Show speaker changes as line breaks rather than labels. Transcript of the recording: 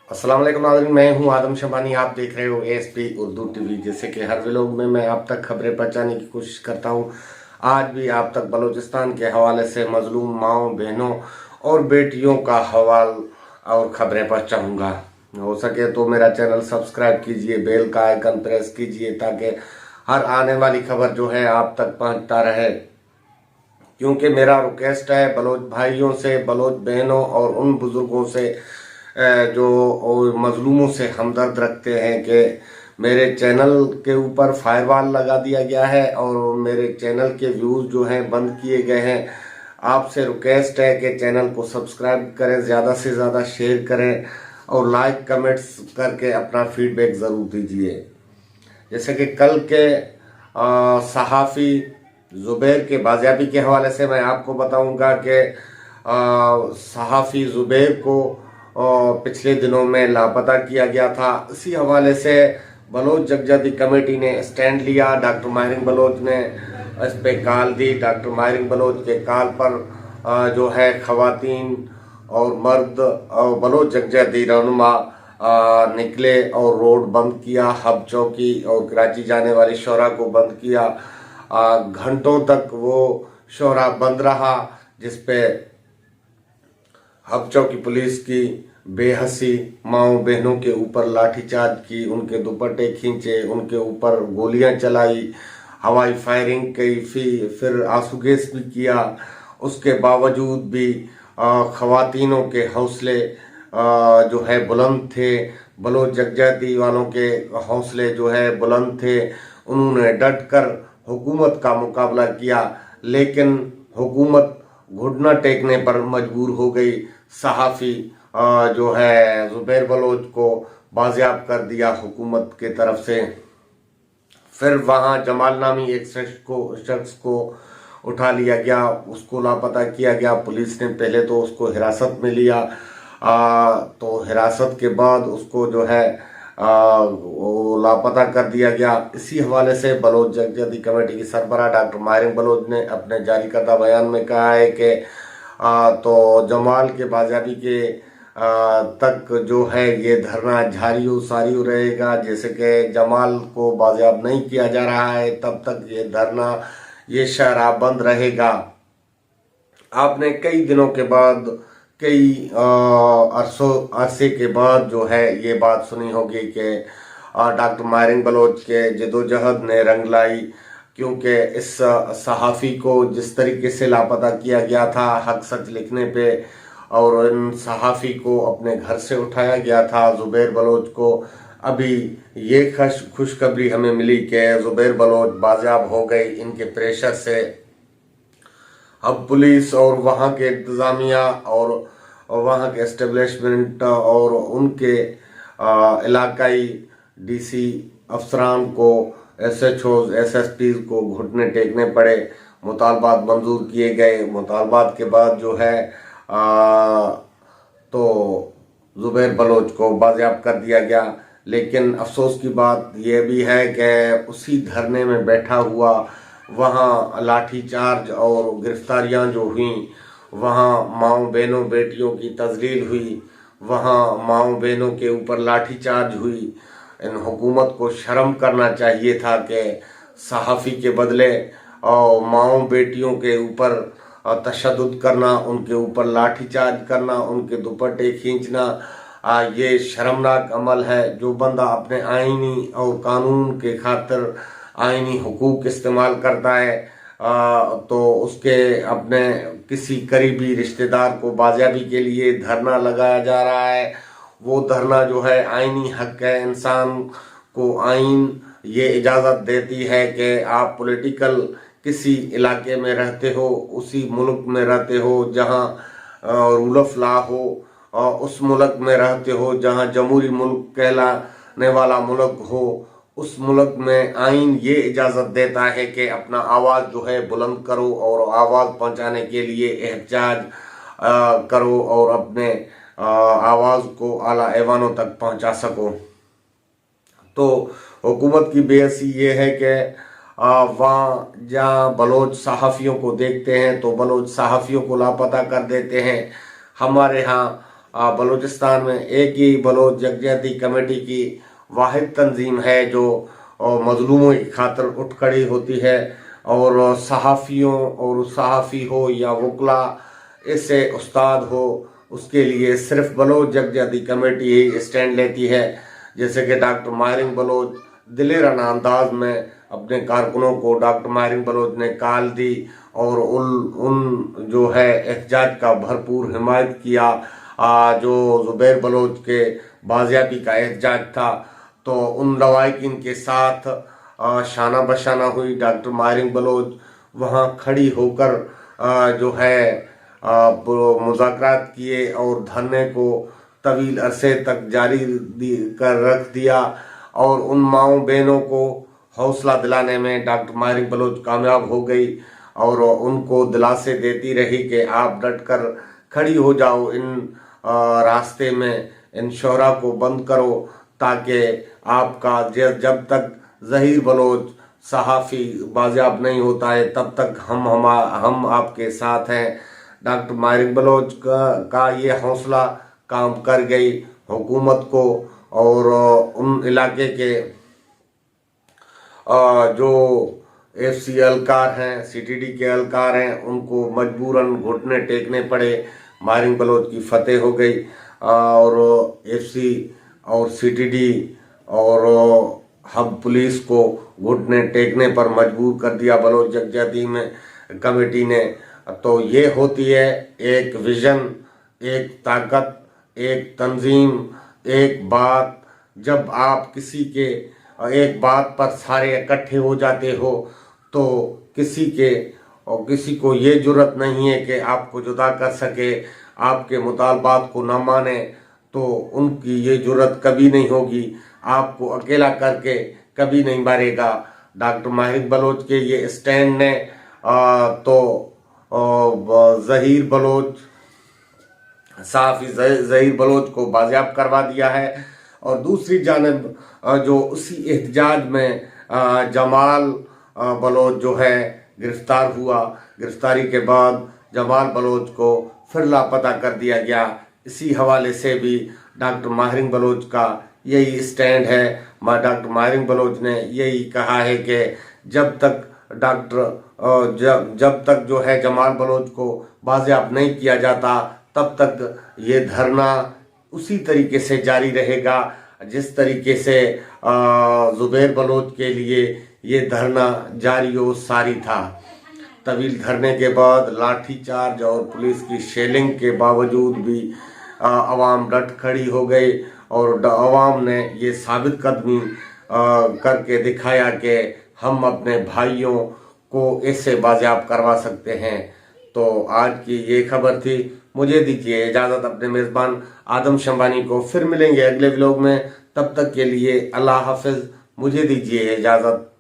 अस्सलाम वालेकुम नाज़रीन, मैं हूं आदम शबानी। आप देख रहे हो एएसपी उर्दू टीवी। जैसे कि हर व्लॉग में मैं आप तक खबरें पहुंचाने की कोशिश करता हूं, आज भी आप तक बलूचिस्तान के हवाले से मजलूम माओं, बहनों और बेटियों का हवाल और खबरें पहुंचाऊंगा। हो सके तो मेरा चैनल सब्सक्राइब कीजिए, बेल का आइकन प्रेस कीजिए ताकि हर आने वाली खबर जो है आप तक पहुंचता रहे। क्योंकि मेरा रिक्वेस्ट है बलोच भाइयों से, बलोच बहनों और उन बुजुर्गों से जो मजलूमों से हमदर्द रखते हैं कि मेरे चैनल के ऊपर फायरवॉल लगा दिया गया है और मेरे चैनल के व्यूज़ जो हैं बंद किए गए हैं। आपसे रिक्वेस्ट है कि चैनल को सब्सक्राइब करें, ज़्यादा से ज़्यादा शेयर करें और लाइक कमेंट्स करके अपना फीडबैक ज़रूर दीजिए। जैसे कि कल के सहाफ़ी ज़ुबैर के बाजियाबी के हवाले से मैं आपको बताऊंगा कि सहाफ़ी ज़ुबैर को पिछले दिनों में लापता किया गया था। इसी हवाले से बलोच जगजाती कमेटी ने स्टैंड लिया। डॉक्टर माहिर बलोच ने इस पे कॉल दी। डॉक्टर माहिर बलोच के कॉल पर जो है खवातीन और मर्द और बलोच जगजाती रहनुमा निकले और रोड बंद किया। हब चौकी और कराची जाने वाली शोरा को बंद किया। घंटों तक वो शोरा बंद रहा, जिसपे हब चौकी पुलिस की बेहसी माओ बहनों के ऊपर लाठीचार्ज की, उनके दुपट्टे खींचे, उनके ऊपर गोलियां चलाई, हवाई फायरिंग की, फिर आंसू गैस भी किया। उसके बावजूद भी खवातीनों के हौसले जो है बुलंद थे। बलोच जगजाती वालों के हौसले जो है बुलंद थे। उन्होंने डट कर हुकूमत का मुकाबला किया, लेकिन हुकूमत घुटना टेकने पर मजबूर हो गई। सहाफ़ी जो है ज़ुबैर बलोच को बाजियाब कर दिया हुकूमत के तरफ से। फिर वहाँ जमाल नामी एक शख्स को उठा लिया गया, उसको लापता किया गया। पुलिस ने पहले तो उसको हिरासत में लिया, तो हिरासत के बाद उसको जो है वो लापता कर दिया गया। इसी हवाले से बलोच जगजाती कमेटी की सरबराह डॉक्टर माहिर बलोच ने अपने जारी करदा बयान में कहा है कि तो जमाल के बाजियाबी के तक जो है ये धरना जारी सारी रहेगा। जैसे कि जमाल को बाजियाब नहीं किया जा रहा है तब तक ये धरना, ये शहरा बंद रहेगा। आपने कई दिनों के बाद, कई अरसे के बाद जो है ये बात सुनी होगी कि डॉक्टर माहिर बलोच के जदोजहद ने रंग लाई। क्योंकि इस सहाफ़ी को जिस तरीके से लापता किया गया था हक सच लिखने पे, और इन सहाफ़ी को अपने घर से उठाया गया था ज़ुबैर बलोच को, अभी ये खुशखबरी हमें मिली कि ज़ुबैर बलोच बाजियाब हो गई इनके प्रेशर से। अब पुलिस और वहाँ के इंतज़ामिया और वहाँ के एस्टेब्लिशमेंट और उनके इलाकाई डीसी अफसरान को, SHOs SSPs को घुटने टेकने पड़े। मुतालबात मंजूर किए गए। मुतालबात के बाद जो है तो ज़ुबैर बलोच को बाजियाब कर दिया गया। लेकिन अफसोस की बात यह भी है कि उसी धरने में बैठा हुआ वहाँ लाठीचार्ज और गिरफ्तारियाँ जो हुई, वहाँ माओ बहनों बेटियों की तजलील हुई, वहाँ माओ बहनों के ऊपर लाठीचार्ज हुई। इन हुकूमत को शर्म करना चाहिए था कि सहाफ़ी के बदले और माओ बेटियों के ऊपर तशद्दुद करना, उनके ऊपर लाठीचार्ज करना, उनके दुपट्टे खींचना, ये शर्मनाक अमल है। जो बंदा अपने आईनी और कानून के खातिर आईनी हुकूक इस्तेमाल करता है तो उसके अपने किसी करीबी रिश्तेदार को बाजियाबी के लिए धरना लगाया जा रहा है। वो धरना जो है आईनी हक है। इंसान को आइन ये इजाज़त देती है कि आप पॉलिटिकल किसी इलाके में रहते हो, उसी मुल्क में रहते हो जहाँ रूल ऑफ लॉ हो, उस मुल्क में रहते हो जहाँ जमहूरी मुल्क कहलाने वाला मुल्क हो। उस मुल्क में आइन ये इजाज़त देता है कि अपना आवाज़ जो है बुलंद करो और आवाज़ पहुंचाने के लिए एहतजाज करो और अपने आवाज़ को आला ऐवानों तक पहुंचा सको। तो हुकूमत की बेहसी ये है कि वहाँ जहाँ बलोच सहाफ़ियों को देखते हैं तो बलोच सहाफ़ियों को लापता कर देते हैं। हमारे यहाँ बलूचिस्तान में एक ही बलोच यकजहती कमेटी की वाहिद तंजीम है जो मजलूमों की खातिर उठ खड़ी होती है, और सहाफ़ियों और सहाफ़ी हो या वकला, इससे उस्ताद हो, उसके लिए सिर्फ बलोच यकजहती कमेटी ही स्टैंड लेती है। जैसे कि डॉक्टर माहिर बलोच दिलेराना अंदाज में अपने कारकुनों को डॉक्टर माहिर बलोच ने कॉल दी और उन जो है एहतजाज का भरपूर हिमायत किया। जो ज़ुबैर बलोच के बाजियाबी का एहतजाज था, तो उन लवाहिकीन के साथ शाना बशाना हुई। डॉक्टर माहिर बलोच वहाँ खड़ी होकर जो है मुज़ाकरात किए और धरने को तवील अरसे तक जारी कर रख दिया, और उन माओ बहनों को हौसला दिलाने में डॉक्टर माहिर बलोच कामयाब हो गई और उनको दिलासे देती रही कि आप डट कर खड़ी हो जाओ, इन रास्ते में इन शोहरा को बंद करो, ताकि आपका जब तक ज़हीर बलोच सहाफ़ी बाजियाब नहीं होता है तब तक हम आपके साथ हैं। डॉक्टर माहिर बलोच का ये हौसला काम कर गई हुकूमत को, और उन इलाके के जो FC एहलकार हैं, CTD के एहलकार हैं, उनको मजबूरन घुटने टेकने पड़े। माहिर बलोच की फतेह हो गई और FC और CTD और हब पुलिस को घुटने टेकने पर मजबूर कर दिया बलोच यकजहती में कमेटी ने। तो ये होती है एक विजन, एक ताकत, एक तंजीम, एक बात। जब आप किसी के एक बात पर सारे इकट्ठे हो जाते हो तो किसी को ये जुर्रत नहीं है कि आपको जुदा कर सके, आपके मुतालबात को ना माने, तो उनकी ये जुर्रत कभी नहीं होगी। आपको अकेला करके कभी नहीं मारेगा। डॉक्टर माहिर बलोच के ये स्टैंड ने तो ज़हीर बलोच सहाफ़ी ज़हीर बलोच को बाजियाब करवा दिया है। और दूसरी जानिब जो उसी एहतजाज में जमाल बलोच जो है गिरफ्तार हुआ, गिरफ्तारी के बाद जमाल बलोच को फिर लापता कर दिया गया। इसी हवाले से भी डॉक्टर माहिर बलोच का यही स्टैंड है। डॉक्टर माहिर बलोच ने यही कहा है कि जब तक जो है जमाल बलोच को बाजियाब नहीं किया जाता तब तक ये धरना उसी तरीके से जारी रहेगा जिस तरीके से ज़ुबैर बलोच के लिए ये धरना जारी व सारी था। तवील धरने के बाद लाठी चार्ज और पुलिस की शेलिंग के बावजूद भी अवाम डट खड़ी हो गई और अवाम ने ये साबित कदमी करके दिखाया कि हम अपने भाइयों को ऐसे बाजियाब करवा सकते हैं। तो आज की ये खबर थी। मुझे दीजिए इजाज़त अपने मेज़बान आदम शंबानी को। फिर मिलेंगे अगले व्लॉग में, तब तक के लिए अल्लाह हाफिज़। मुझे दीजिए इजाज़त।